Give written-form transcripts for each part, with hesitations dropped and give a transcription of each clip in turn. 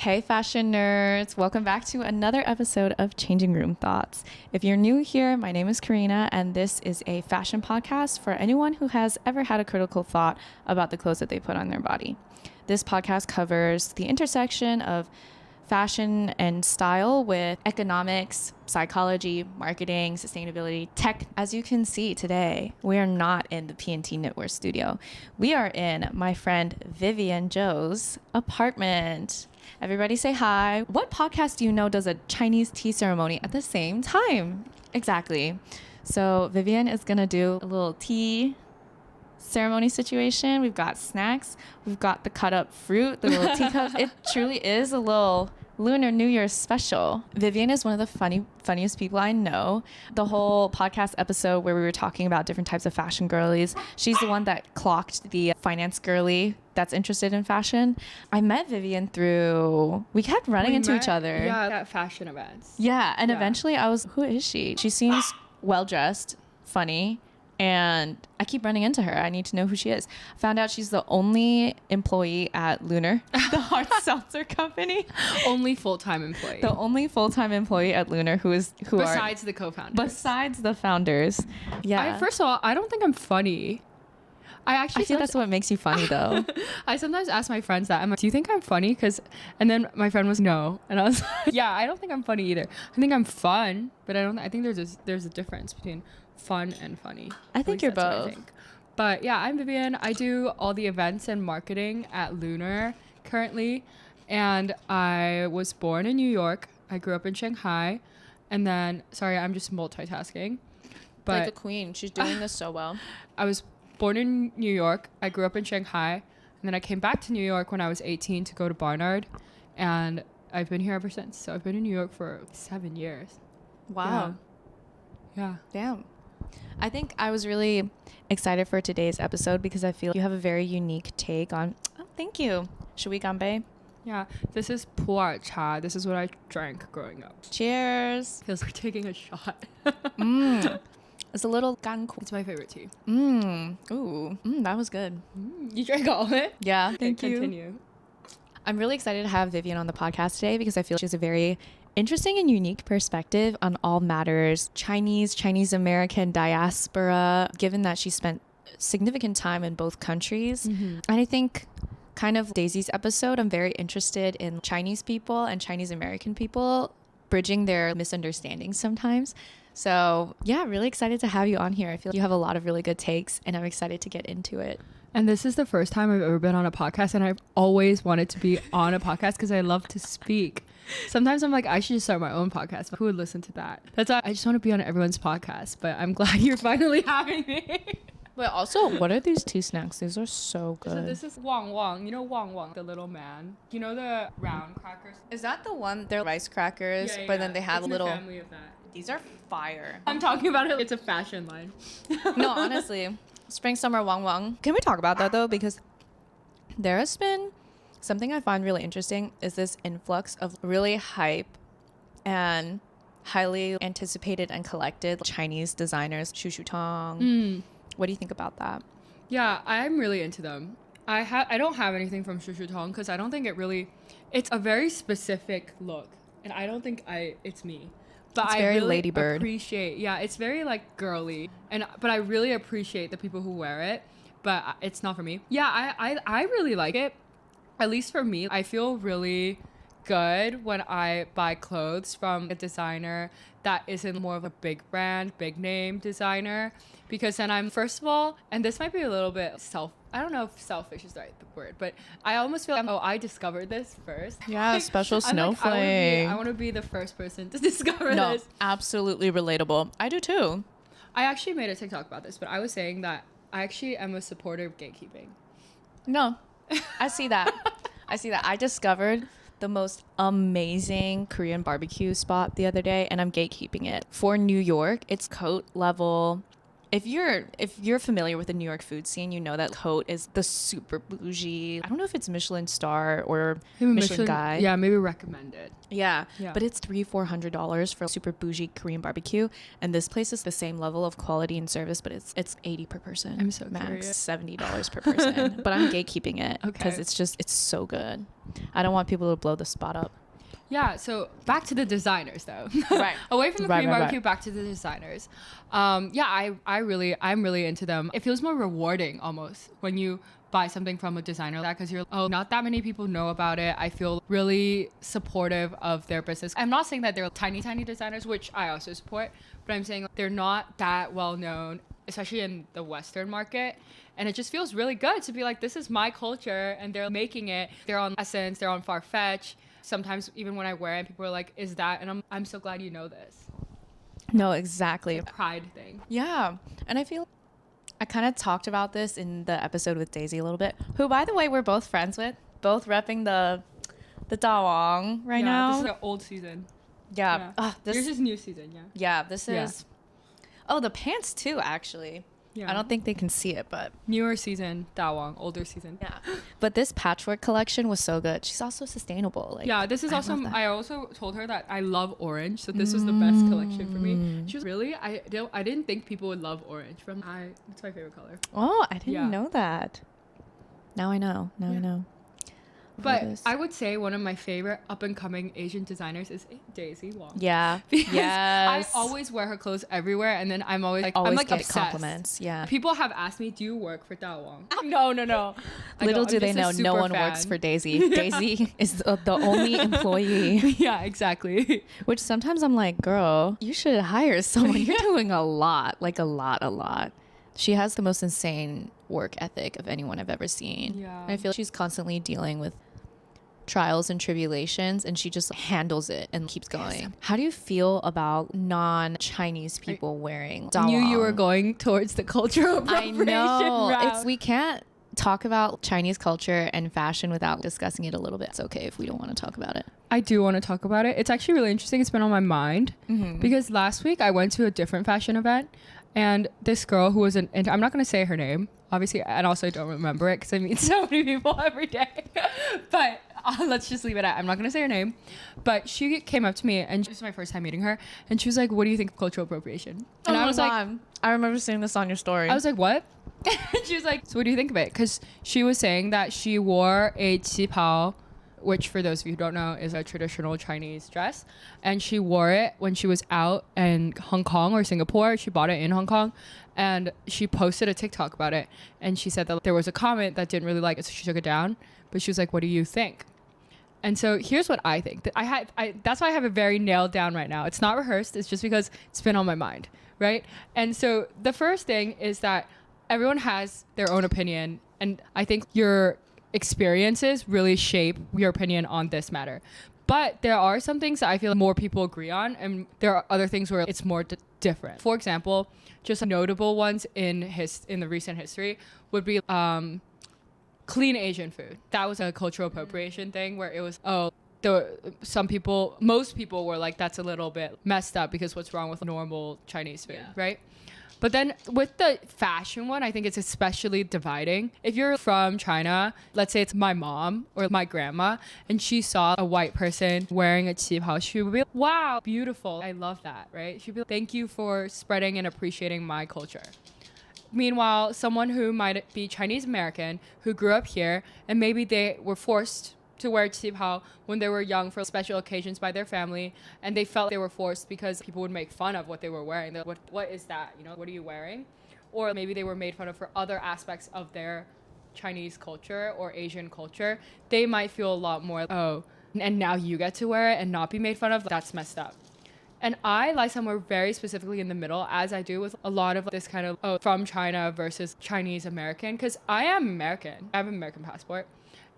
Hey fashion nerds, welcome back to another episode of Changing Room Thoughts. If you're new here, my name is Karina and this is a fashion podcast for anyone who has ever had a critical thought about the clothes that they put on their body. This podcast covers the intersection of fashion and style with economics, psychology, marketing, sustainability, tech. As you can see today, we are not in the P&T Knitwear studio. We are in my friend Vivian Zhou's apartment. Everybody say hi. What podcast do you know does a Chinese tea ceremony at the same time? Exactly. So Vivian is going to do a little tea ceremony situation. We've got snacks. We've got the cut up fruit, the little teacups. It truly is a little Lunar New Year's special. Vivian is one of the funniest people I know. The whole podcast episode where we were talking about different types of fashion girlies, she's the one that clocked the finance girly that's interested in fashion. I met Vivian we kept running into each other. Yeah, at fashion events. Yeah, and eventually I was, who is she? She seems well-dressed, funny, and I keep running into her. I need to know who she is. Found out she's the only employee at Lunar, the hard seltzer company. Only full-time employee. The only full-time employee at Lunar besides the co-founders. Besides the founders. Yeah. First of all, I don't think I'm funny. I feel that's what makes you funny though. I sometimes ask my friends that. I'm like, do you think I'm funny? And then my friend was no. And I was like, yeah, I don't think I'm funny either. I think I'm fun, but I think there's a difference between fun and funny. I think you're both. But yeah, I'm Vivian. I do all the events and marketing at Lunar currently. And I was born in New York. I grew up in Shanghai. And then, sorry, I'm just multitasking. But like a queen. She's doing this so well. I was born in New York. I grew up in Shanghai. And then I came back to New York when I was 18 to go to Barnard. And I've been here ever since. So I've been in New York for 7 years. Wow. Yeah. Damn. I think I was really excited for today's episode because I feel you have a very unique take on... Oh, thank you. Should we ganbei? Yeah. This is pu'er cha. This is what I drank growing up. Cheers. Feels like taking a shot. It's a little ganku. It's my favorite tea. Ooh. That was good. You drank all of it? Yeah. Thank you. Continue. I'm really excited to have Vivian on the podcast today because I feel she has a very interesting and unique perspective on all matters Chinese American diaspora, given that she spent significant time in both countries. And I think kind of Daisy's episode, I'm very interested in Chinese people and Chinese American people bridging their misunderstandings sometimes. So yeah, really excited to have you on here. I feel like you have a lot of really good takes and I'm excited to get into it. And this is the first time I've ever been on a podcast, and I've always wanted to be on a podcast because I love to speak. Sometimes I'm like, I should just start my own podcast. Who would listen to that? That's why I just want to be on everyone's podcast, but I'm glad you're finally having me. But also, what are these tea snacks? These are so good. So this is Wang Wang. You know Wang Wang, the little man? You know the round crackers? Is that the one? They're rice crackers, but then they have it's a little... family of that. These are fire. I'm talking about it. It's a fashion line. No, honestly. Spring, summer, Wang Wang. Can we talk about that though? Because there has been something I find really interesting is this influx of really hype and highly anticipated and collected Chinese designers, Shu Tong. What do you think about that? Yeah, I'm really into them. I don't have anything from Shu Tong because I don't think it's a very specific look, and I don't think it's me. But it's very I really ladybird. It's very like girly, but I really appreciate the people who wear it, but it's not for me. Yeah, I really like it. At least for me, I feel really good when I buy clothes from a designer that isn't more of a big brand, big name designer, because then I'm, first of all, and this might be a little bit I don't know if selfish is the right word, but I almost feel like, I discovered this first. Yeah, special snowflake. I want to be the first person to discover this. No, absolutely relatable. I do too. I actually made a TikTok about this, but I was saying that I actually am a supporter of gatekeeping. No, I see that. I discovered the most amazing Korean barbecue spot the other day, and I'm gatekeeping it. For New York, it's coat level if you're familiar with the New York food scene, you know that Coat is the super bougie. I don't know if it's Michelin star or Maybe Michelin guy. Yeah, maybe recommended. Yeah. Yeah. But it's $400 for super bougie Korean barbecue, and this place is the same level of quality and service, but it's 80 per person. I'm so max curious. $70 per person. But I'm gatekeeping it because Okay. it's so good. I don't want people to blow the spot up. Yeah, so back to the designers though. Right. Away from the Right, Korean right, barbecue, right. back to the designers. I'm really into them. It feels more rewarding almost when you buy something from a designer like that, because you're not that many people know about it. I feel really supportive of their business. I'm not saying that they're tiny designers, which I also support, but I'm saying they're not that well known, especially in the Western market. And it just feels really good to be like, this is my culture, and they're making it. They're on Essence, they're on Farfetch. Sometimes even when I wear it, people are like, is that? And I'm so glad you know this. No, exactly. It's a pride thing. Yeah. And I feel I kind of talked about this in the episode with Daisy a little bit, who, by the way, we're both friends with, both repping the Dawang right now. This is an old season. Yeah. This is new season, yeah. Yeah, this is. Oh, the pants too, actually. Yeah. I don't think they can see it, but Newer season, Dawang, older season. yeah. But this patchwork collection was so good. She's also sustainable. Like, Yeah, this is I also, love that. I also told her that I love orange, so this was the best collection for me. She was really, I didn't think people would love orange. It's my favorite color. Oh, I didn't Yeah. know that. Now I know. Now I Yeah. know. But What is- I would say one of my favorite up and coming Asian designers is Daisy Wong. Yeah. Because Yes. I always wear her clothes everywhere, and then I'm always like, Always I'm like get obsessed. compliments. Yeah. People have asked me, do you work for Dawang? No. Little do they know, no one works for Daisy. Daisy is the only employee. Yeah, exactly. Which sometimes I'm like, girl, you should hire someone. You're doing a lot. Like a lot. She has the most insane work ethic of anyone I've ever seen. Yeah. And I feel she's constantly dealing with trials and tribulations, and she just handles it and keeps going. How do you feel about non-Chinese people wearing I knew you dawang? were going towards the cultural I appropriation know. route. We can't talk about Chinese culture and fashion without discussing it a little bit. It's okay if we don't want to talk about it. I do want to talk about it. It's actually really interesting. It's been on my mind because last week I went to a different fashion event, and this girl who was I'm not going to say her name, obviously, and also I don't remember it because I meet so many people every day. But let's just leave it at, I'm not going to say her name. But she came up to me, and this was my first time meeting her, and she was like, what do you think of cultural appropriation? And I was like, I remember seeing this on your story. I was like, what? And she was like, so what do you think of it? Because she was saying that she wore a qipao, which for those of you who don't know is a traditional Chinese dress, and she wore it when she was out in Hong Kong or Singapore. She bought it in Hong Kong, and she posted a TikTok about it, and she said that there was a comment that didn't really like it, so she took it down. But she was like, what do you think? And so here's what I think. That's why I have it very nailed down right now. It's not rehearsed. It's just because it's been on my mind, right? And so the first thing is that everyone has their own opinion, and I think your experiences really shape your opinion on this matter. But there are some things that I feel more people agree on, and there are other things where it's more different. For example, just notable ones in the recent history would be clean Asian food. That was a cultural appropriation thing where it was, most people were like, that's a little bit messed up because what's wrong with normal Chinese food, right? But then with the fashion one, I think it's especially dividing. If you're from China, let's say it's my mom or my grandma, and she saw a white person wearing a qipao, she would be like, wow, beautiful. I love that, right? She'd be like, thank you for spreading and appreciating my culture. Meanwhile, someone who might be Chinese American who grew up here and maybe they were forced to wear qipao when they were young for special occasions by their family, and they felt they were forced because people would make fun of what they were wearing. They're like, what is that? You know, what are you wearing? Or maybe they were made fun of for other aspects of their Chinese culture or Asian culture. They might feel a lot more, oh, and now you get to wear it and not be made fun of. That's messed up. And I lie somewhere very specifically in the middle, as I do with a lot of this kind of from China versus Chinese American, because I am American. I have an American passport.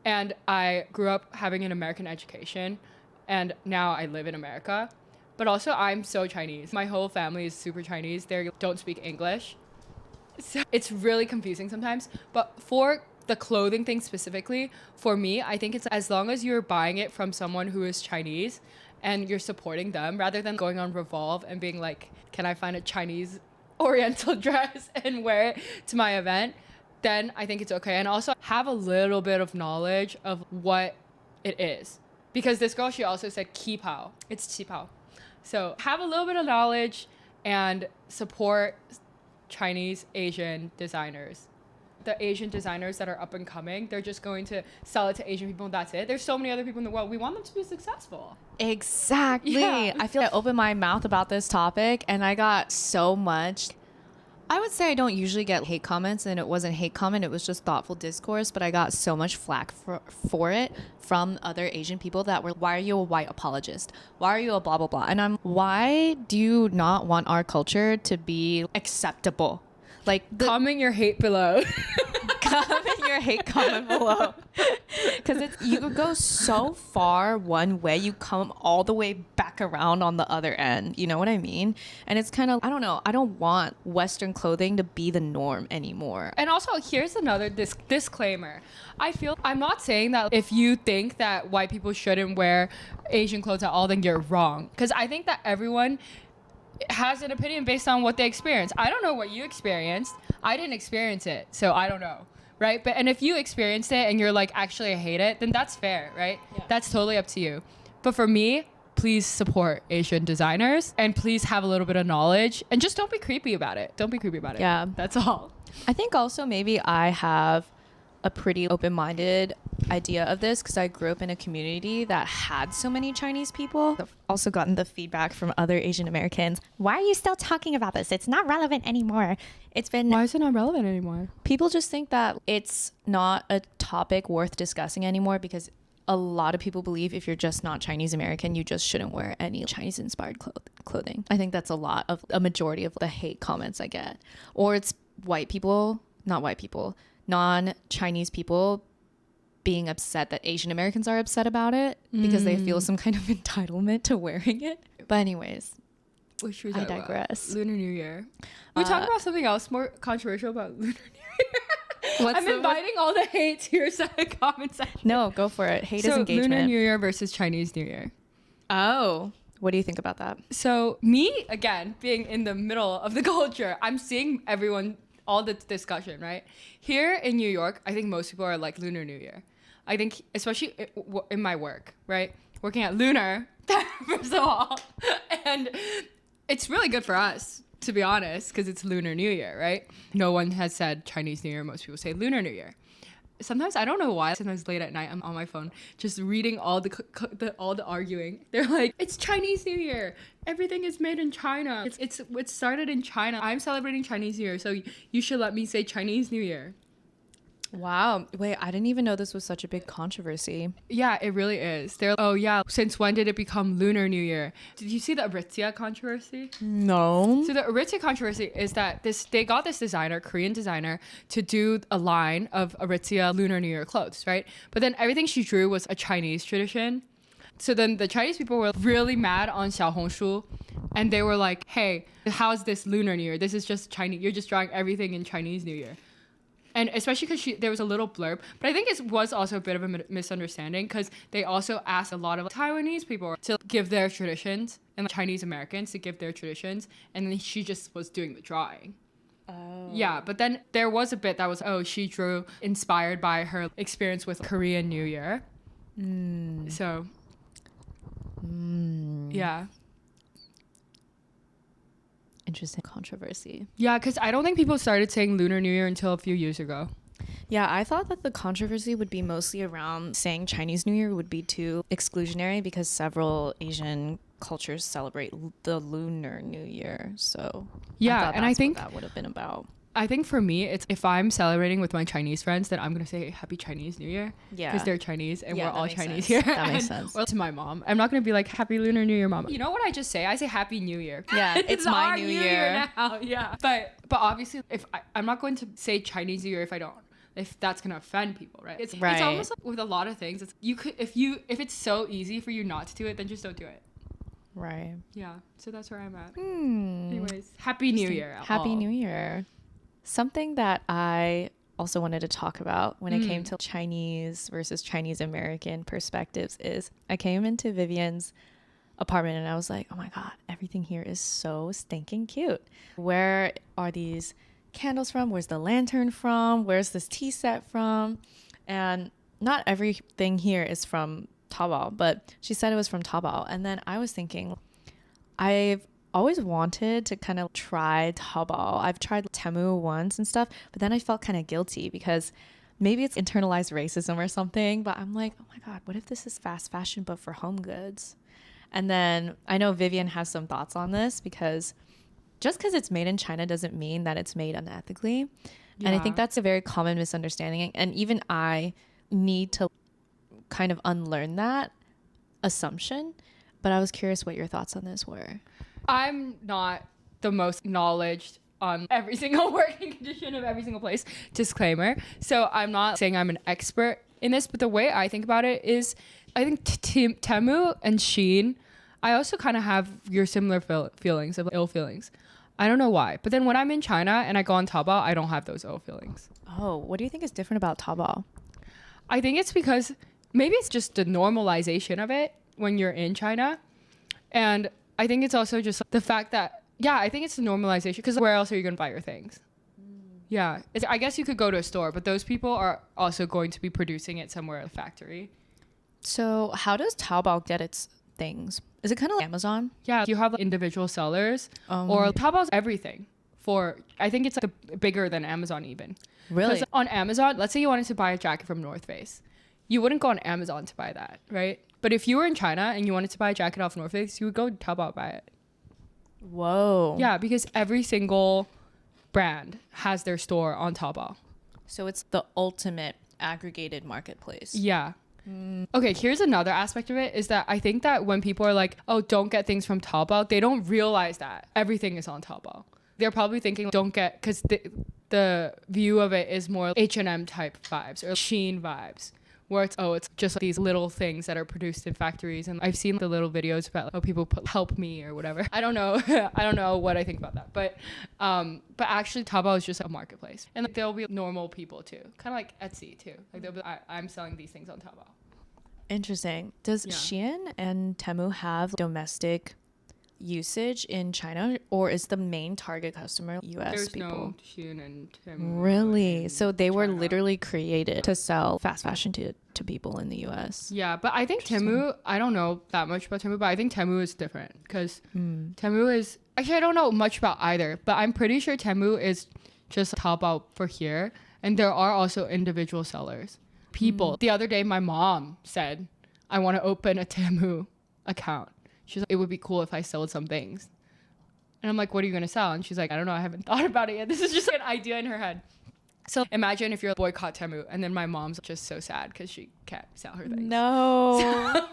And I grew up having an American education, and now I live in America. But also, I'm so Chinese. My whole family is super Chinese. They don't speak English. So it's really confusing sometimes. But for the clothing thing specifically, for me, I think it's as long as you're buying it from someone who is Chinese and you're supporting them, rather than going on Revolve and being like, can I find a Chinese oriental dress and wear it to my event, then I think it's okay. And also have a little bit of knowledge of what it is. Because this girl, she also said qipao. It's qipao. So have a little bit of knowledge and support Chinese Asian designers. The Asian designers that are up and coming, they're just going to sell it to Asian people and that's it. There's so many other people in the world. We want them to be successful. Exactly. Yeah. I feel like I opened my mouth about this topic and I got so much. I would say I don't usually get hate comments, and it wasn't hate comment, it was just thoughtful discourse, but I got so much flack for it from other Asian people that were, why are you a white apologist? Why are you a blah, blah, blah? And why do you not want our culture to be acceptable? Like, Comment your hate below. comment your hate comment below. Because you could go so far one way, you come all the way back around on the other end. You know what I mean? And it's kind of, I don't know, I don't want Western clothing to be the norm anymore. And also, here's another disclaimer. I'm not saying that if you think that white people shouldn't wear Asian clothes at all, then you're wrong. Because I think that everyone has an opinion based on what they experience. I don't know what you experienced. I didn't experience it, so I don't know, right? And if you experienced it and you're like, actually I hate it, then that's fair, right? Yeah. That's totally up to you. But for me, please support Asian designers and please have a little bit of knowledge and just don't be creepy about it. Don't be creepy about it. Yeah. That's all. I think also maybe I have a pretty open-minded idea of this because I grew up in a community that had so many Chinese people. I've also gotten the feedback from other Asian Americans. Why are you still talking about this? It's not relevant anymore. Why is it not relevant anymore? People just think that it's not a topic worth discussing anymore because a lot of people believe if you're just not Chinese American, you just shouldn't wear any Chinese inspired clothing. I think that's a majority of the hate comments I get. Or it's non-Chinese people being upset that Asian Americans are upset about it because they feel some kind of entitlement to wearing it. But anyways, I digress. Lunar New Year. We talk about something else more controversial about Lunar New Year. I'm inviting all the hate to your comment section. No, go for it. Hate is engagement. Lunar New Year versus Chinese New Year. Oh, what do you think about that? So me, again, being in the middle of the culture, I'm seeing all the discussion, right? Here in New York, I think most people are like Lunar New Year. I think, especially in my work, right? Working at Lunar, first of all. And it's really good for us, to be honest, because it's Lunar New Year, right? No one has said Chinese New Year. Most people say Lunar New Year. Sometimes, I don't know why, sometimes late at night, I'm on my phone just reading all the arguing. They're like, it's Chinese New Year. Everything is made in China. It started in China. I'm celebrating Chinese New Year, so you should let me say Chinese New Year. Wow. Wait, I didn't even know this was such a big controversy. Yeah, it really is. They're, oh yeah, since when did it become Lunar New Year? Did you see the Aritzia controversy? No. So the Aritzia controversy is that they got this designer, Korean designer, to do a line of Aritzia Lunar New Year clothes, right? But then everything she drew was a Chinese tradition. So then the Chinese people were really mad on Xiaohongshu, and they were like, hey, how's this Lunar New Year? This is just Chinese. You're just drawing everything in Chinese New Year. And especially because there was a little blurb, but I think it was also a bit of a misunderstanding because they also asked a lot of Taiwanese people to give their traditions and Chinese Americans to give their traditions, and then she just was doing the drawing. Oh. Yeah, but then there was a bit that was, she drew inspired by her experience with Korean New Year. So, yeah. Interesting controversy. Yeah, because I don't think people started saying Lunar New Year until a few years ago. Yeah, I thought that the controversy would be mostly around saying Chinese New Year would be too exclusionary because several Asian cultures celebrate the Lunar New Year. So yeah, I think what that would have been about. I think for me, it's if I'm celebrating with my Chinese friends, then I'm going to say Happy Chinese New Year. Yeah. Because they're Chinese and we're all Chinese here. That makes sense. Or to my mom. I'm not going to be like Happy Lunar New Year, Mom. You know what I just say? I say Happy New Year. Yeah, it's my New Year now. Yeah. But obviously, I'm not going to say Chinese New Year if that's going to offend people, right? It's almost like with a lot of things. If it's so easy for you not to do it, then just don't do it. Right. Yeah. So that's where I'm at. Anyways, Happy New Year. Happy New Year. Something that I also wanted to talk about when it came to Chinese versus Chinese American perspectives is I came into Vivian's apartment and I was like, oh my God, everything here is so stinking cute. Where are these candles from? Where's the lantern from? Where's this tea set from? And not everything here is from Taobao, but she said it was from Taobao. And then I was thinking, I've always wanted to kind of try Taobao. I've tried Temu once and stuff, but then I felt kind of guilty because maybe it's internalized racism or something, but I'm like, oh my God, what if this is fast fashion but for home goods? And then I know Vivian has some thoughts on this because just because it's made in China doesn't mean that it's made unethically. Yeah. And I think that's a very common misunderstanding. And even I need to kind of unlearn that assumption. But I was curious what your thoughts on this were. I'm not the most knowledged on every single working condition of every single place. Disclaimer. So I'm not saying I'm an expert in this, but the way I think about it is I think Temu and Shein, I also kind of have your similar feelings of ill feelings. I don't know why. But then when I'm in China and I go on Taobao, I don't have those ill feelings. Oh, what do you think is different about Taobao? I think it's because maybe it's just the normalization of it when you're in China. And I think it's also just the fact that, yeah, I think it's the normalization because where else are you going to buy your things? Yeah. I guess you could go to a store, but those people are also going to be producing it somewhere at a factory. So how does Taobao get its things? Is it kind of like Amazon? Yeah, you have individual sellers or Taobao's everything I think it's like bigger than Amazon even. Really? Because on Amazon, let's say you wanted to buy a jacket from North Face. You wouldn't go on Amazon to buy that, right? But if you were in China and you wanted to buy a jacket off North Face, you would go to Taobao buy it. Whoa. Yeah, because every single brand has their store on Taobao. So it's the ultimate aggregated marketplace. Yeah. Okay, here's another aspect of it is that I think that when people are like, oh, don't get things from Taobao, they don't realize that everything is on Taobao. They're probably thinking don't get, because the view of it is more H&M type vibes or Shein vibes, where it's just like these little things that are produced in factories. And I've seen the little videos about how people put help me or whatever. I don't know. I don't know what I think about that. But actually Taobao is just a marketplace. And like, there'll be normal people too. Kind of like Etsy too. Like they'll be, I'm selling these things on Taobao. Interesting. Does Shein and Temu have domestic usage in China, or is the main target customer US There's people? No Shein and Temu. Really? So they were China. Literally created to sell fast fashion to people in the US. Yeah, but I think Temu, I don't know that much about Temu, but I think Temu is different because Temu is, actually I don't know much about either, but I'm pretty sure Temu is just Taobao for here, and there are also individual sellers. People. The other day, my mom said, I want to open a Temu account. She's like, it would be cool if I sold some things. And I'm like, what are you going to sell? And she's like, I don't know. I haven't thought about it yet. This is just like an idea in her head. So imagine if you're boycott Temu and then my mom's just so sad because she can't sell her things. No.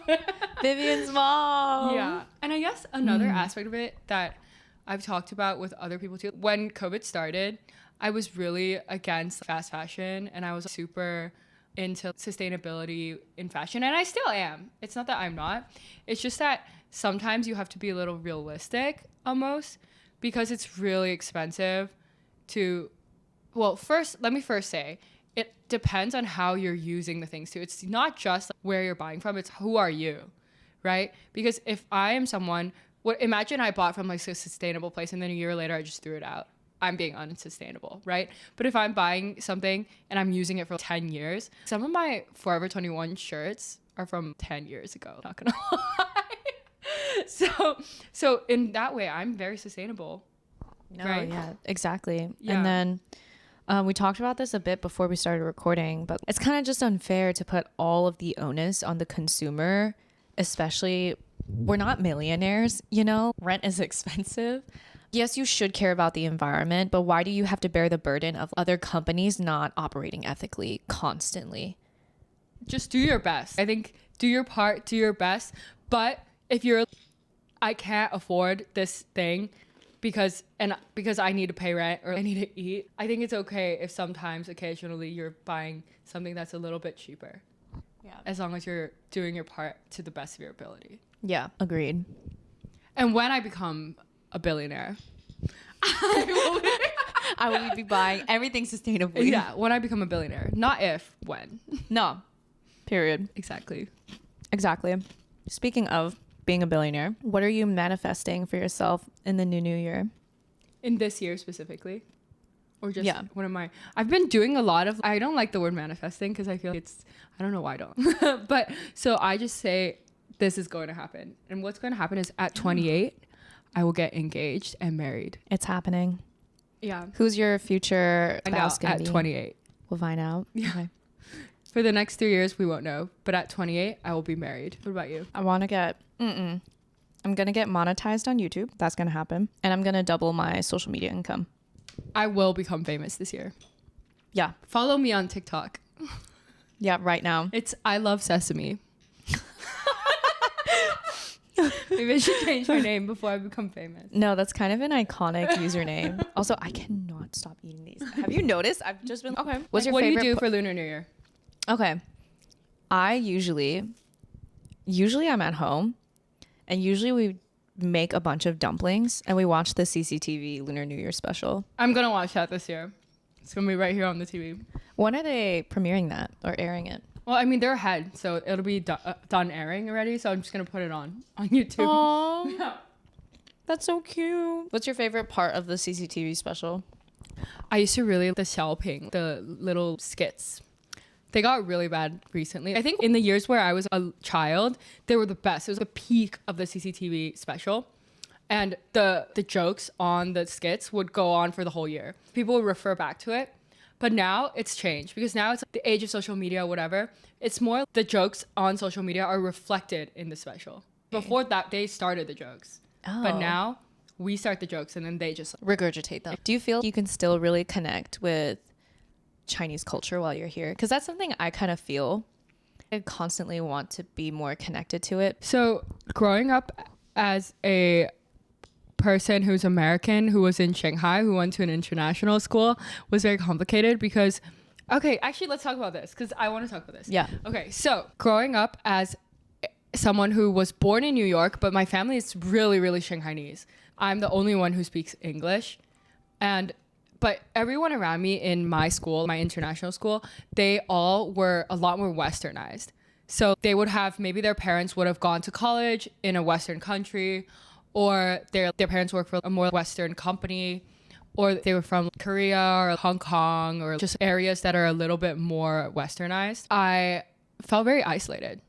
Vivian's mom. Yeah. And I guess another aspect of it that I've talked about with other people too, when COVID started, I was really against fast fashion and I was super into sustainability in fashion, and I still am. It's not that I'm not. It's just that sometimes you have to be a little realistic almost because it's really expensive to, well, let me first say it depends on how you're using the things too. It's not just where you're buying from, it's who are you, right? Because if I am someone, imagine I bought from like a sustainable place and then a year later I just threw it out. I'm being unsustainable, right? But if I'm buying something and I'm using it for 10 years, some of my Forever 21 shirts are from 10 years ago, not gonna lie. So in that way, I'm very sustainable. No, right? Yeah, exactly. Yeah. And then we talked about this a bit before we started recording, but it's kind of just unfair to put all of the onus on the consumer, especially we're not millionaires, rent is expensive. Yes, you should care about the environment, but why do you have to bear the burden of other companies not operating ethically constantly? Just do your best. I think do your part, do your best. But if I can't afford this thing because I need to pay rent or I need to eat, I think it's okay if sometimes, occasionally, you're buying something that's a little bit cheaper. Yeah. As long as you're doing your part to the best of your ability. Yeah, agreed. And when I become a billionaire, I will be buying everything sustainably. Yeah, when I become a billionaire. Not if, when. No. Period. Exactly. Speaking of being a billionaire. What are you manifesting for yourself in the new year? In this year specifically? Or just Yeah. what am I? I've been doing a lot of, I don't like the word manifesting because I feel like I don't know why I don't. But so I just say this is going to happen. And what's going to happen is at 28, I will get engaged and married. It's happening. Yeah. Who's your future spouse gonna at be? 28. We'll find out. Yeah. Okay. For the next 3 years, we won't know. But at 28, I will be married. What about you? I want to get, I'm going to get monetized on YouTube. That's going to happen. And I'm going to double my social media income. I will become famous this year. Yeah. Follow me on TikTok. Yeah, right now. It's I Love Sesame. Maybe I should change my name before I become famous. No, that's kind of an iconic username. Also, I cannot stop eating these. Have you noticed? I've just been... Okay. What's your what favorite... do you do for Lunar New Year? Okay. I usually I'm at home, and usually we make a bunch of dumplings and we watch the CCTV Lunar New Year special. I'm going to watch that this year. It's going to be right here on the TV. When are they premiering that or airing it? Well, I mean, they're ahead, so it'll be done airing already, so I'm just going to put it on YouTube. Aww. Yeah. That's so cute. What's your favorite part of the CCTV special? I used to really like the Xiaoping, the little skits. They got really bad recently. I think in the years where I was a child, they were the best. It was the peak of the CCTV special. And the jokes on the skits would go on for the whole year. People would refer back to it. But now it's changed because now it's like the age of social media, whatever. It's more the jokes on social media are reflected in the special. Before that, they started the jokes. Oh. But now we start the jokes and then they just regurgitate them. Do you feel you can still really connect with Chinese culture while you're here? Because that's something I kind of feel. I constantly want to be more connected to it. So growing up as a person who's American, who was in Shanghai, who went to an international school, was very complicated because, okay, actually let's talk about this because I want to talk about this. Yeah. Okay, so growing up as someone who was born in New York, but my family is really, really shanghainese. I'm the only one who speaks English. But everyone around me in my school, my international school, they all were a lot more westernized. So they would have, maybe their parents would have gone to college in a Western country, or their parents worked for a more Western company, or they were from Korea or Hong Kong, or just areas that are a little bit more westernized. I felt very isolated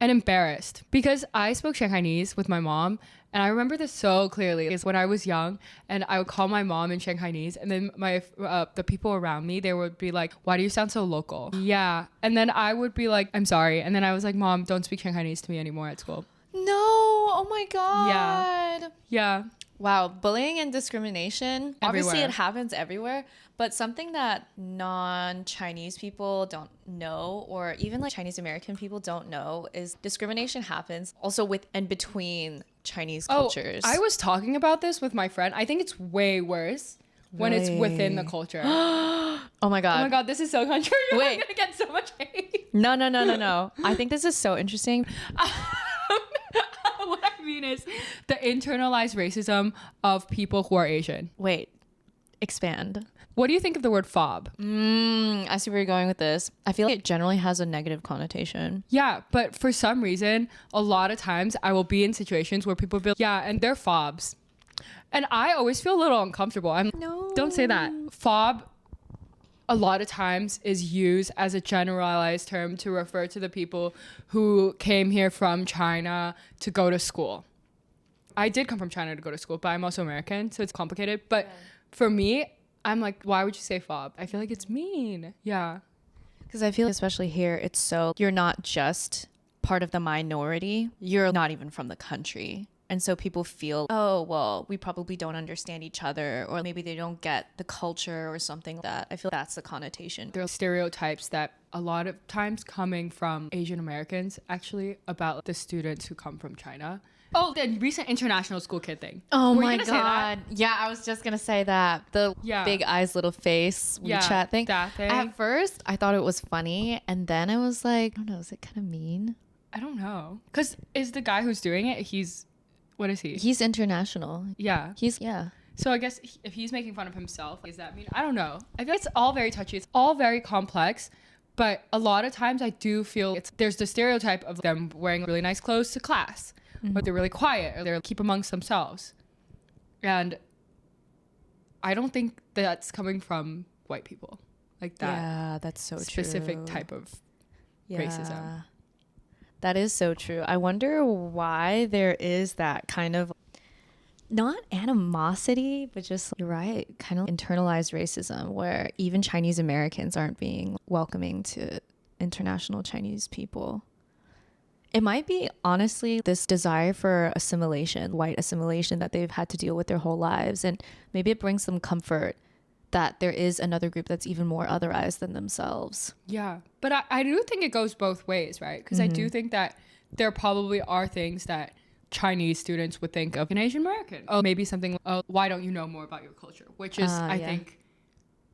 and embarrassed because I spoke Shanghainese with my mom. And I remember this so clearly is when I was young and I would call my mom in Shanghainese, and then the people around me, they would be like, why do you sound so local? Yeah. And then I would be like, I'm sorry. And then I was like, Mom, don't speak Shanghainese to me anymore at school. No. Oh my God. Yeah. Wow. Bullying and discrimination. Obviously Everywhere. it happens everywhere, but something that non-Chinese people don't know, or even like Chinese American people don't know, is discrimination happens also with and between Chinese cultures. I was talking about this with my friend. I think it's way worse when it's within the culture. Oh my God. Oh my God, this is so controversial. Wait. I'm gonna get so much hate. No. I think this is so interesting. What I mean is the internalized racism of people who are Asian. Wait, expand. What do you think of the word fob? I see where you're going with this. I feel like it generally has a negative connotation. Yeah, but for some reason, a lot of times I will be in situations where people be like, yeah, and they're fobs. And I always feel a little uncomfortable. No. Don't say that. Fob, a lot of times, is used as a generalized term to refer to the people who came here from China to go to school. I did come from China to go to school, but I'm also American, so it's complicated. But for me, I'm like, why would you say fob? I feel like it's mean. Yeah. Because I feel, especially here, it's so, you're not just part of the minority, you're not even from the country. And so people feel, oh, well, we probably don't understand each other, or maybe they don't get the culture or something like that. I feel that's the connotation. There are stereotypes that a lot of times coming from Asian Americans, actually, about the students who come from China. Oh, the recent international school kid thing. Oh Were you my gonna say that? God. Yeah, I was just going to say that. The big eyes, little face WeChat thing. That thing. At first, I thought it was funny. And then I was like, I don't know, is it kind of mean? I don't know. Because is the guy who's doing it, what is he? He's international. Yeah. Yeah. So I guess if he's making fun of himself, does that mean? I don't know. I feel it's all very touchy. It's all very complex. But a lot of times I do feel there's the stereotype of them wearing really nice clothes to class, or they're really quiet, or they're keep amongst themselves. And I don't think that's coming from white people, like that. Yeah, that's so specific true. type of racism. That is so true. I wonder why there is that kind of not animosity, but just, you're right, kind of internalized racism where even Chinese Americans aren't being welcoming to international Chinese people. It might be, honestly, this desire for assimilation, white assimilation that they've had to deal with their whole lives. And maybe it brings them comfort that there is another group that's even more otherized than themselves. Yeah. But I do think it goes both ways, right? Because I do think that there probably are things that Chinese students would think of an Asian American. Oh, maybe something, oh, why don't you know more about your culture? Which is, I think,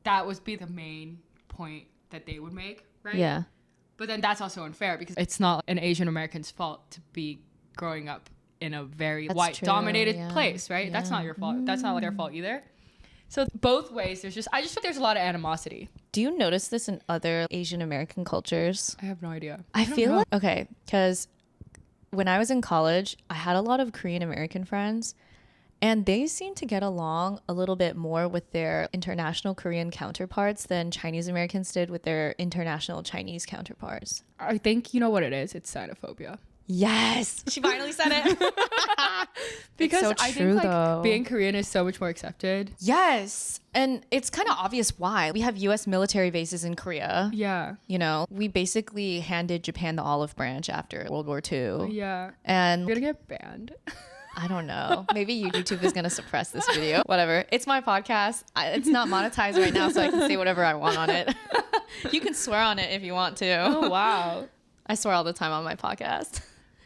that would be the main point that they would make, right? Yeah. But then that's also unfair because it's not an Asian American's fault to be growing up in a very white-dominated place, right? That's not your fault. That's not their fault either. So both ways, I just think there's a lot of animosity. Do you notice this in other Asian American cultures? I have no idea. I feel like, okay, because when I was in college, I had a lot of Korean American friends, and they seem to get along a little bit more with their international Korean counterparts than Chinese Americans did with their international Chinese counterparts. I think you know what it is. It's sinophobia. Yes, she finally said it. Because so I true, think though. being Korean is so much more accepted. Yes, and it's kind of obvious why. We have U.S. military bases in Korea. Yeah. You know, we basically handed Japan the olive branch after World War II. Yeah. And You're gonna get banned. I don't know. Maybe YouTube is going to suppress this video. Whatever. It's my podcast. It's not monetized right now, so I can say whatever I want on it. You can swear on it if you want to. Oh, wow. I swear all the time on my podcast.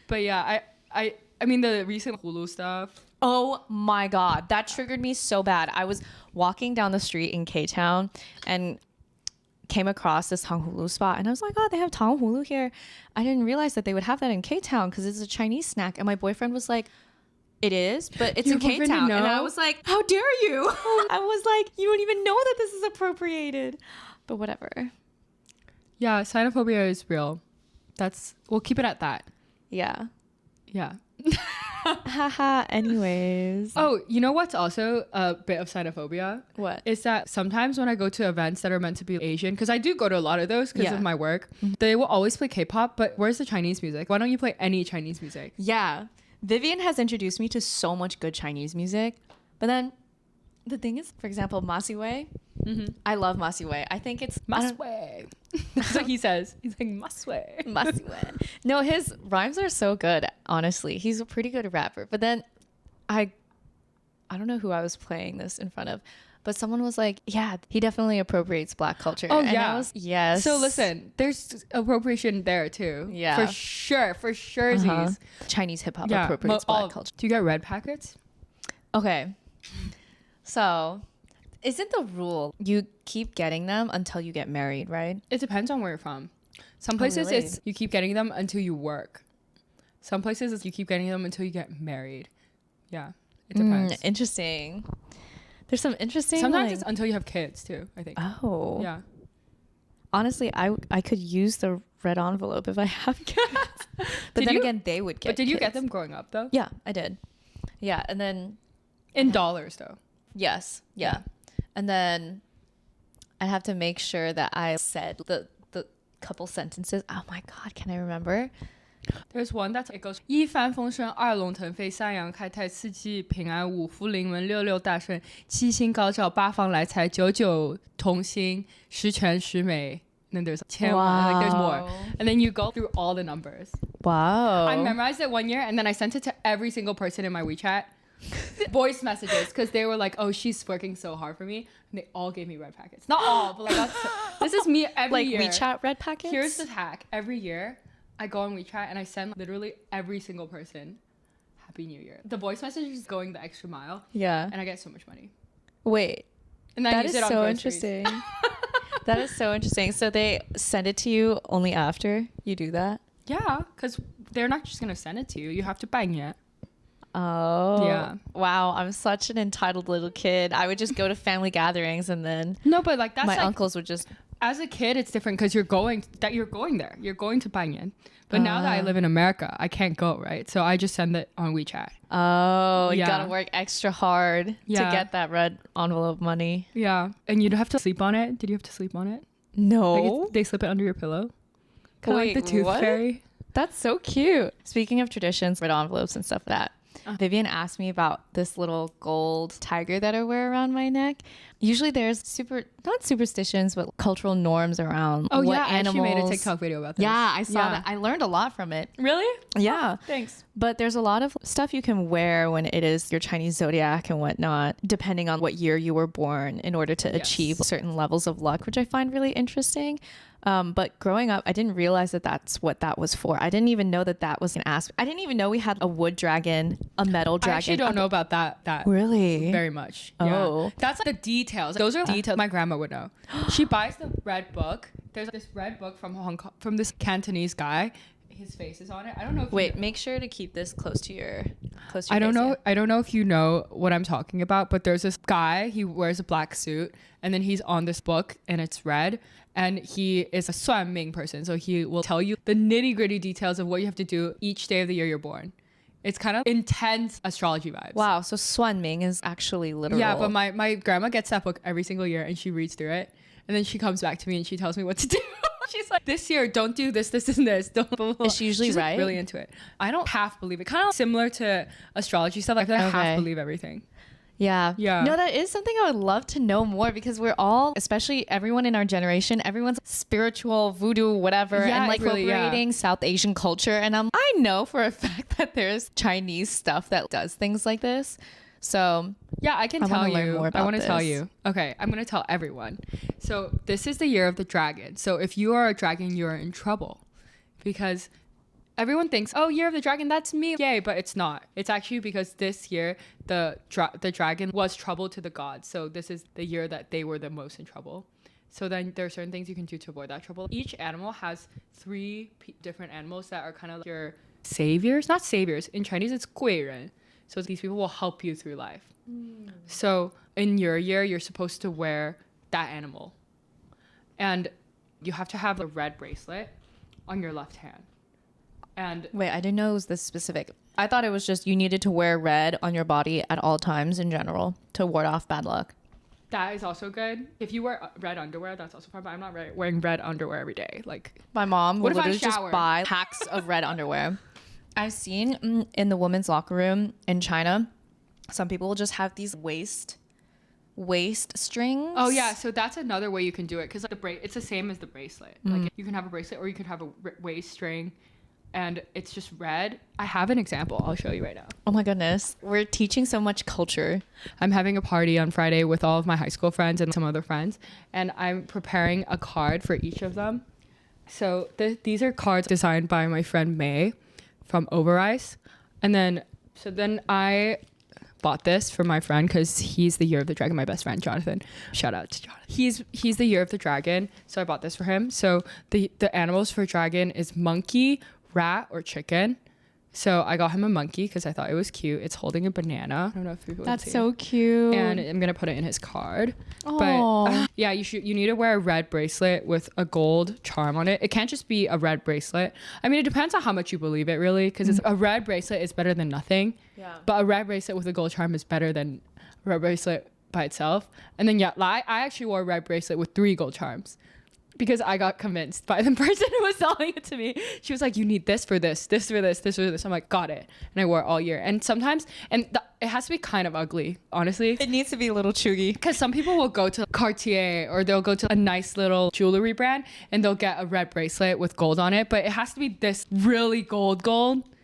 But yeah, I mean, the recent Hulu stuff. Oh my God. That triggered me so bad. I was walking down the street in K-Town and came across this Tang Hulu spot, and I was like, oh, they have Tang Hulu here. I didn't realize that they would have that in K-Town because it's a Chinese snack. And my boyfriend was like, it is, but it's Your in boyfriend K-Town. didn't know? And I was like, how dare you? I was like, you don't even know that this is appropriated. But whatever. Yeah, xenophobia is real. We'll keep it at that. Yeah. Yeah. Haha. Anyways. Oh, you know what's also a bit of xenophobia? What? Is that sometimes when I go to events that are meant to be Asian, because I do go to a lot of those because Yeah. of my work, they will always play K-pop, but where's the Chinese music? Why don't you play any Chinese music? Yeah. Vivian has introduced me to so much good Chinese music. But then the thing is, for example, Masiwei. I love Masiwei. I think it's Masway. That's what he says. He's like, Masway. Masiwei. No, his rhymes are so good, honestly. He's a pretty good rapper. But then I don't know who I was playing this in front of, but someone was like, yeah, he definitely appropriates Black culture. Oh, and yeah. I was, yes. So listen, there's appropriation there too. Yeah. For sure. For sure. Chinese hip hop appropriates Black culture. Do you get red packets? Okay. So, isn't the rule you keep getting them until you get married, right? It depends on where you're from. Some places really? it's you keep getting them until you work. Some places it's you keep getting them until you get married. Yeah. It depends. Interesting. There's some interesting. Sometimes like, it's until you have kids too, I think. oh. Yeah. Honestly, I could use the red envelope if I have kids. But then again, they would get But did you get kids. them growing up though? Yeah, I did. Yeah, and then In dollars though. yes, yeah. And then I'd have to make sure that I said the couple sentences. Oh my God, can I remember? There's one that it goes 一帆风顺二龙腾飞三阳开泰四季平安五福临门六六大顺七星高照八方来财九九同心十全十美 and then there's 千万 like there's more and then you go through all the numbers. Wow. I memorized it one year and then I sent it to every single person in my WeChat voice messages because they were like, oh, she's working so hard for me, and they all gave me red packets. Not all, but like this is me every like year. WeChat red packets? Here's the hack. Every year I go on WeChat and I send literally every single person Happy New Year. The voice message is going the extra mile. Yeah. And I get so much money. Wait. And then I That use is it on so groceries. interesting. That is so interesting. So they send it to you only after you do that? Yeah, because they're not just going to send it to you. You have to bang it. Oh. Yeah. Wow, I'm such an entitled little kid. I would just go to family gatherings and then No, but like that's my like, uncles would just as a kid, it's different because you're going there. You're going to Banyan. But now that I live in America, I can't go, right? So I just send it on WeChat. Oh, you gotta work extra hard to Yeah. get that red envelope money. Yeah. And you'd have to sleep on it. Did you have to sleep on it? No. Like they slip it under your pillow? Kind of like the Wait, tooth what? fairy. That's so cute. Speaking of traditions, red envelopes and stuff like that. Vivian asked me about this little gold tiger that I wear around my neck. Usually there's not superstitions, but cultural norms around Oh, what yeah. animals. And she made a TikTok video about this. Yeah, I saw that. I learned a lot from it. Really? Yeah. Thanks. But there's a lot of stuff you can wear when it is your Chinese zodiac and whatnot, depending on what year you were born in order to achieve certain levels of luck, which I find really interesting. But growing up, I didn't realize that that's what that was for. I didn't even know that that was an aspect. I didn't even know we had a wood dragon, a metal dragon. I actually don't know about that. Really? Very much. Oh. Yeah. That's like the details. Those are details my grandma would know. She buys the red book. There's this red book from Hong Kong, from this Cantonese guy. His face is on it. I don't know if Wait, make sure to keep this close to your I don't face, know. yeah. I don't know if you know what I'm talking about, but there's this guy, he wears a black suit and then he's on this book and it's red, and he is a 算命 person. So he will tell you the nitty-gritty details of what you have to do each day of the year you're born. It's kind of intense astrology vibes. Wow, so Suanming is actually literal. Yeah, but my grandma gets that book every single year and she reads through it. And then she comes back to me and she tells me what to do. She's like, this year, don't do this, this, and this. Don't, blah, blah, blah. Is she usually She's right? Like, really into it. I don't half believe it. Kind of similar to astrology stuff. Like, I half believe everything. Yeah. Yeah. No, that is something I would love to know more, because we're all, especially everyone in our generation, everyone's spiritual, voodoo, whatever, Yeah, and like really, incorporating South Asian culture. And I know for a fact that there's Chinese stuff that does things like this. So yeah, I can I tell wanna learn you. more I about want to tell this. you. Okay, I'm going to tell everyone. So this is the year of the dragon. So if you are a dragon, you're in trouble, because everyone thinks, oh, year of the dragon, that's me. Yay, but it's not. It's actually because this year the dragon was trouble to the gods. So this is the year that they were the most in trouble. So then there are certain things you can do to avoid that trouble. Each animal has three different animals that are kind of like your saviors. Not saviors. In Chinese, it's 贵人. So these people will help you through life. So in your year, you're supposed to wear that animal. And you have to have a red bracelet on your left hand. And wait, I didn't know it was this specific. I thought it was just you needed to wear red on your body at all times in general to ward off bad luck. that is also good. If you wear red underwear, that's also fine. But I'm not wearing red underwear every day. Like, My mom What would if I literally just shower? buy packs of red underwear. I've seen in the women's locker room in China, some people will just have these waist strings. oh yeah, so that's another way you can do it, because like it's the same as the bracelet. Like you can have a bracelet or you could have a waist string, and it's just red. I have an example. I'll show you right now. Oh my goodness. We're teaching so much culture. I'm having a party on Friday with all of my high school friends and some other friends, and I'm preparing a card for each of them. So these are cards designed by my friend May from Overice. And then I bought this for my friend because he's the year of the dragon, my best friend Jonathan. Shout out to Jonathan. He's the year of the dragon, so I bought this for him. So the animals for dragon is monkey, rat, or chicken. So I got him a monkey because I thought it was cute. It's holding a banana. I don't know if people That's can see so it. cute. And I'm gonna put it in his card. Aw. But yeah, you need to wear a red bracelet with a gold charm on it. It can't just be a red bracelet. I mean, it depends on how much you believe it, really, because a red bracelet is better than nothing. Yeah. But a red bracelet with a gold charm is better than a red bracelet by itself. And then yeah, I actually wore a red bracelet with 3 gold charms, because I got convinced by the person who was selling it to me. She was like, you need this for this, this for this, this for this. I'm like, got it. And I wore it all year. And sometimes, it has to be kind of ugly, honestly. It needs to be a little chuggy. Because some people will go to Cartier or they'll go to a nice little jewelry brand and they'll get a red bracelet with gold on it. But it has to be this really gold.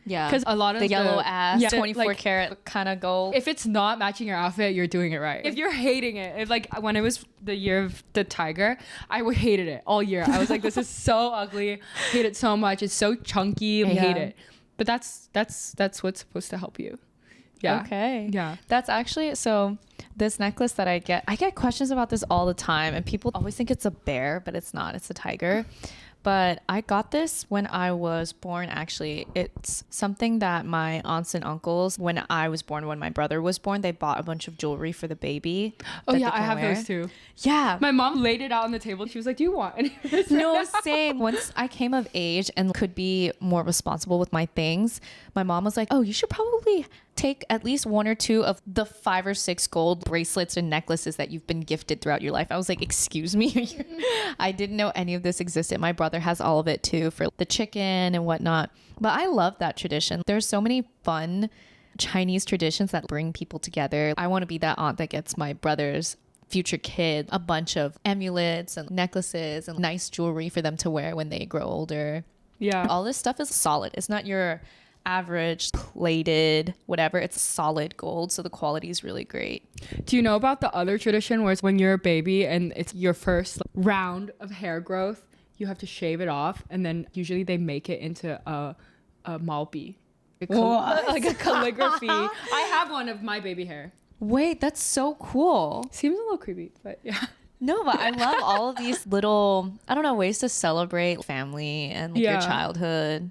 Yeah. Because a lot of the yellow ass, yeah, 24 like, karat kind of gold. if it's not matching your outfit, you're doing it right. If you're hating it, when it was the year of the tiger, I hated it all year. I was like, this is so ugly. Hate it so much. It's so chunky. I hate it. But that's what's supposed to help you. Yeah. Okay. Yeah. That's actually, so this necklace that I get questions about this all the time, and people always think it's a bear, but it's not. It's a tiger. but I got this when I was born, actually. It's something that my aunts and uncles, when I was born, when my brother was born, they bought a bunch of jewelry for the baby. Oh yeah, I have those too. Yeah. My mom laid it out on the table. She was like, do you want any of this? No, same. Once I came of age and could be more responsible with my things, my mom was like, oh, you should probably take at least 1 or 2 of the 5 or 6 gold bracelets and necklaces that you've been gifted throughout your life. I was like, excuse me? I didn't know any of this existed. My brother has all of it too, for the chicken and whatnot. But I love that tradition. There's so many fun Chinese traditions that bring people together. I want to be that aunt that gets my brother's future kid a bunch of amulets and necklaces and nice jewelry for them to wear when they grow older. Yeah. All this stuff is solid. It's not your average plated whatever. It's solid gold, so the quality is really great. Do you know about the other tradition where it's when you're a baby and it's your first round of hair growth, you have to shave it off, and then usually they make it into a maobi, like a calligraphy. I have one of my baby hair. Wait, that's so cool. Seems a little creepy, but yeah. No, but I love all of these little, I don't know, ways to celebrate family and like your childhood.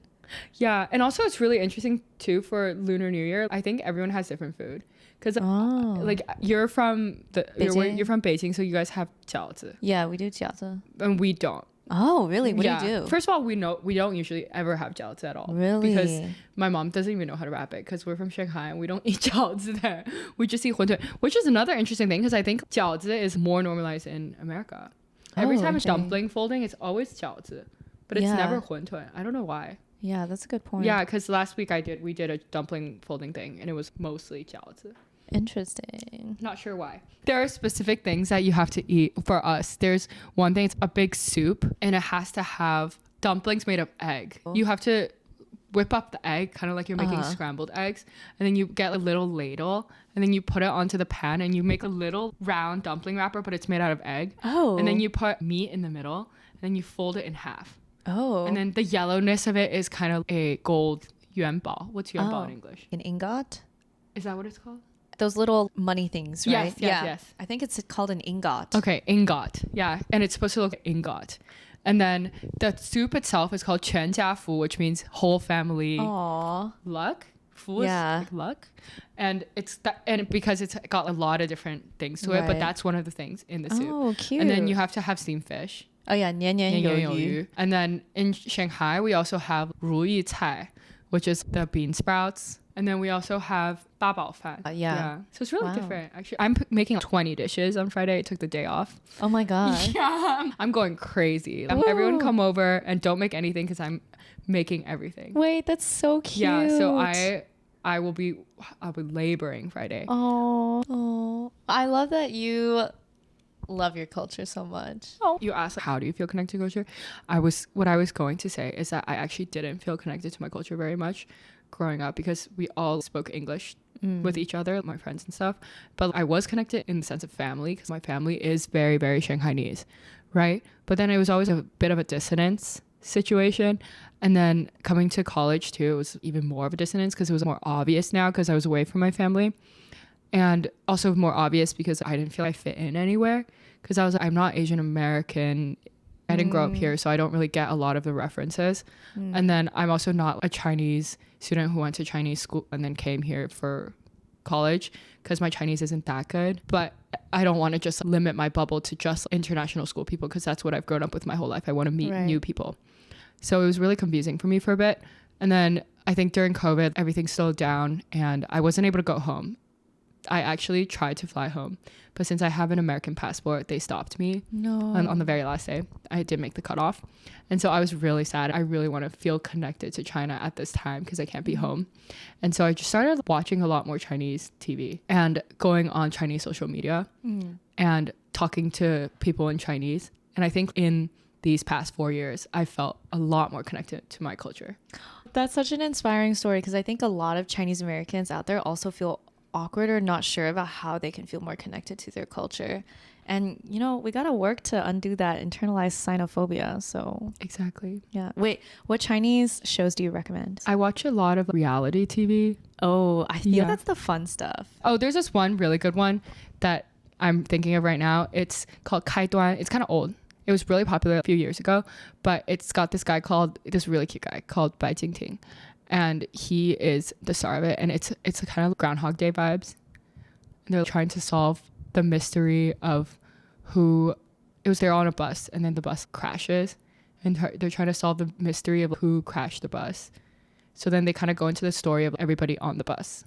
Yeah, and also it's really interesting too for Lunar New Year. I think everyone has different food because like you're from you're from Beijing, so you guys have jiaozi. Yeah, we do jiaozi, and we don't. Oh, really? What do you do? First of all, we don't usually ever have jiaozi at all. Really? Because my mom doesn't even know how to wrap it because we're from Shanghai and we don't eat jiaozi there. We just eat huntun, which is another interesting thing because I think jiaozi is more normalized in America. Every time it's dumpling folding, it's always jiaozi, but it's never huntun. I don't know why. Yeah, that's a good point. Yeah, because last week we did a dumpling folding thing and it was mostly jiaozi. Interesting. Not sure why. There are specific things that you have to eat for us. There's one thing, it's a big soup and it has to have dumplings made of egg. You have to whip up the egg, kind of like you're making scrambled eggs, and then you get a little ladle and then you put it onto the pan and you make a little round dumpling wrapper, but it's made out of egg. Oh. And then you put meat in the middle and then you fold it in half. Oh. And then the yellowness of it is kind of a gold yuanbao. What's yuanbao in English? An ingot? Is that what it's called? Those little money things, right? Yes. I think it's called an ingot. Okay, ingot. Yeah, and it's supposed to look like ingot. And then the soup itself is called quanjiafu, which means whole family luck. Fu is like luck. And because it's got a lot of different things to it, but that's one of the things in the soup. Oh, cute. And then you have to have steamed fish. Oh yeah, 年年有余. And then in Shanghai, we also have 如意菜, which is the bean sprouts. And then we also have 八宝饭. Yeah. So it's really different. Actually, I'm making 20 dishes on Friday. I took the day off. Oh my God. Yeah. I'm going crazy. Everyone come over and don't make anything because I'm making everything. Wait, that's so cute. Yeah. So I'll be laboring Friday. Oh. I love that you love your culture so much. You asked how do you feel connected to culture? What I was going to say is that I actually didn't feel connected to my culture very much growing up because we all spoke English with each other, my friends and stuff. But I was connected in the sense of family because my family is very, very shanghainese, right? But then it was always a bit of a dissonance situation. And then coming to college too, it was even more of a dissonance because it was more obvious now because I was away from my family. And also more obvious because I didn't feel I fit in anywhere because I'm not Asian American. I didn't grow up here, so I don't really get a lot of the references. And then I'm also not a Chinese student who went to Chinese school and then came here for college because my Chinese isn't that good. But I don't want to just limit my bubble to just international school people because that's what I've grown up with my whole life. I want to meet new people. So it was really confusing for me for a bit. And then I think during COVID, everything slowed down and I wasn't able to go home. I actually tried to fly home, but since I have an American passport, they stopped me on the very last day. I did make the cutoff. And so I was really sad. I really want to feel connected to China at this time because I can't be home. And so I just started watching a lot more Chinese TV and going on Chinese social media and talking to people in Chinese. And I think in these past 4 years, I felt a lot more connected to my culture. That's such an inspiring story because I think a lot of Chinese Americans out there also feel awkward or not sure about how they can feel more connected to their culture. And we gotta work to undo that internalized sinophobia. So exactly. Yeah. Wait, what Chinese shows do you recommend? I watch a lot of reality TV. Oh, I think that's the fun stuff. Oh, there's this one really good one that I'm thinking of right now. It's called 开端. It's kind of old. It was really popular a few years ago, but it's got this really cute guy called Bai Jingting, and he is the star of it. And it's kind of Groundhog Day vibes. And they're trying to solve the mystery of they're on a bus and then the bus crashes, and they're trying to solve the mystery of who crashed the bus. So then they kind of go into the story of everybody on the bus.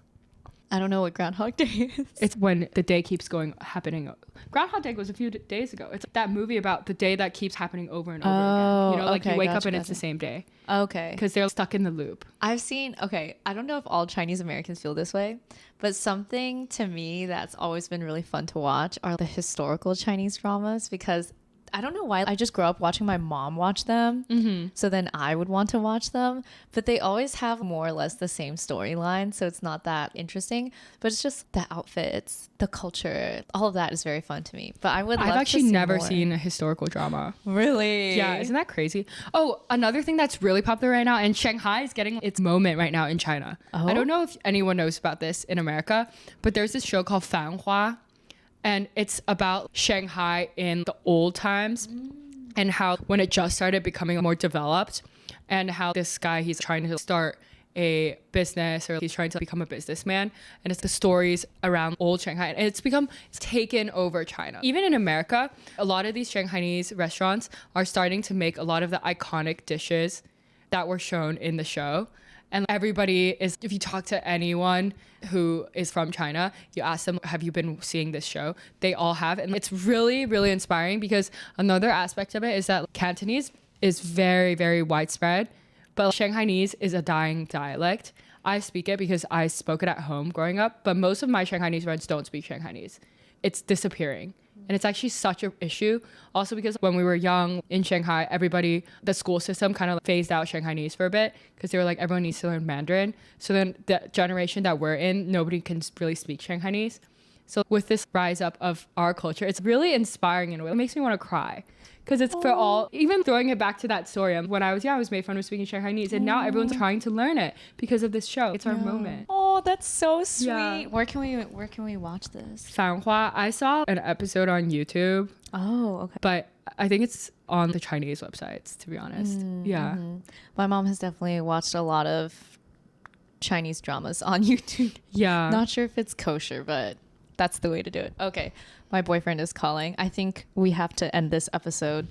I don't know what Groundhog Day is. It's when the day keeps happening. Groundhog Day was a few days ago. It's that movie about the day that keeps happening over and over again. You know, like you wake up and it's the same day. Okay. Because they're stuck in the loop. I don't know if all Chinese Americans feel this way, but something to me that's always been really fun to watch are the historical Chinese dramas, because I don't know why. I just grew up watching my mom watch them. Mm-hmm. So then I would want to watch them. But they always have more or less the same storyline. So it's not that interesting. But it's just the outfits, the culture, all of that is very fun to me. But I've actually never seen a historical drama. Really? Yeah. Isn't that crazy? Oh, another thing that's really popular right now, and Shanghai is getting its moment right now in China. Oh? I don't know if anyone knows about this in America, but there's this show called Fanhua. And it's about Shanghai in the old times and how when it just started becoming more developed, and how this guy, he's trying to start a business, or he's trying to become a businessman. And it's the stories around old Shanghai. And it's taken over China. Even in America, a lot of these Shanghainese restaurants are starting to make a lot of the iconic dishes that were shown in the show. And if you talk to anyone who is from China, you ask them, have you been seeing this show? They all have. And it's really, really inspiring, because another aspect of it is that Cantonese is very, very widespread, but Shanghainese is a dying dialect. I speak it because I spoke it at home growing up, but most of my Shanghainese friends don't speak Shanghainese. It's disappearing. And it's actually such an issue. Also because when we were young in Shanghai, the school system kind of phased out Shanghainese for a bit, because they were like, everyone needs to learn Mandarin. So then the generation that we're in, nobody can really speak Shanghainese. So with this rise up of our culture, it's really inspiring in a way. It makes me want to cry. Because it's for all, even throwing it back to that story. When I was young, I was made fun of speaking Shanghainese. And now everyone's trying to learn it because of this show. It's our moment. Oh, that's so sweet. Yeah. Where can we watch this? Fanhua. I saw an episode on YouTube. Oh, okay. But I think it's on the Chinese websites, to be honest. Yeah. My mom has definitely watched a lot of Chinese dramas on YouTube. Yeah. Not sure if it's kosher, but that's the way to do it. Okay. My boyfriend is calling. I think we have to end this episode.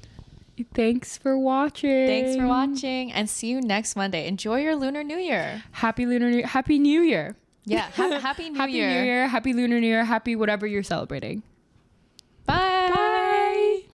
Thanks for watching. And see you next Monday. Enjoy your Lunar New Year. Happy Lunar New Year. Happy New Year. Yeah. Happy New Year. Happy New Year. Happy Lunar New Year. Happy whatever you're celebrating.